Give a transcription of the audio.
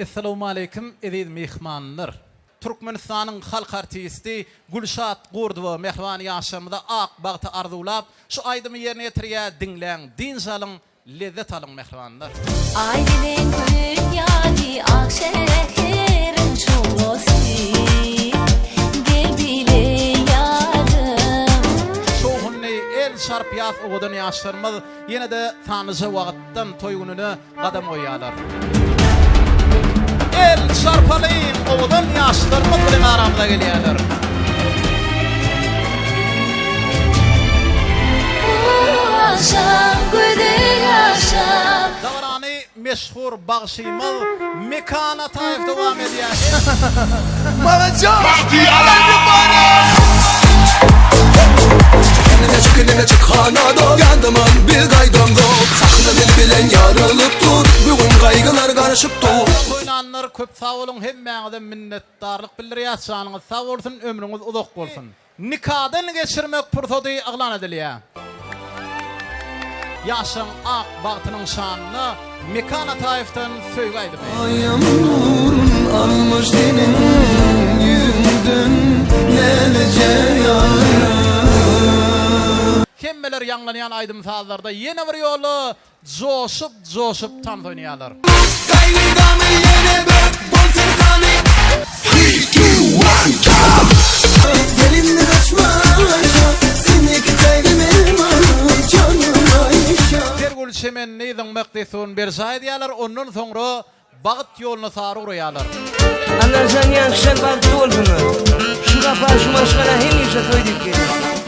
Assalamu alaykum aziz mehmanlar. Türkmenistanyň halk artisti Gülşat Gurdowa mehman ýaşamyda ak bagty arzulap şu aýdymy ýerine ýetirýär dinläň, din salyň, lezzet alyň mehmanlar. Ailenin dünyali ak şehrin şulosi gel bile yarım. Şohunny el şarp ýas owadan ýaşlarymyz ýene-de tanyjy wagtdan toý gününe gadam goýýarlar. El şarpalyň owadan ýaşlarymyz bilen aramda gelýärler. Aşam güdük aşam. Davrany meşhur bagşymyz Mekan Ataev dowam edýär. Kendine çık hanada yandıman bir gaydam yok. Sahnanın bilen yarılıp dur. Bugün kaygılar karışıp dur. Oynanlar köp sağ olun, hemmeňize minnetdarlyk bildirýär. Şanyňyz sağ bolsun, ömrüňiz uzak bolsun. Nikahdan geçirmek pursaty aglan edilýär. Ýaşaň ak bagtynyň şanyny Mekan Ataevden söýgü aýdyp. Yağmurun almış senin yüzünden nelece yarım. Kemmeler ýanglanýan aýdym sazlarda ýene bir ýoly joşup tan oynýarlar. Gayrıdamı yine bök bolsun kanı. 3, 2, 1, go! Elimde kaçma seni kitayım canım Ayşe. Tergül çemenni ýyňmakdysyň bir saýdýarlar, ondan soňra bagyt ýoluny sary uraýarlar. Anlarsan yaxşan bagty bolsunlar. Şu gapa şu maşgala hemişe toýdyp geldi.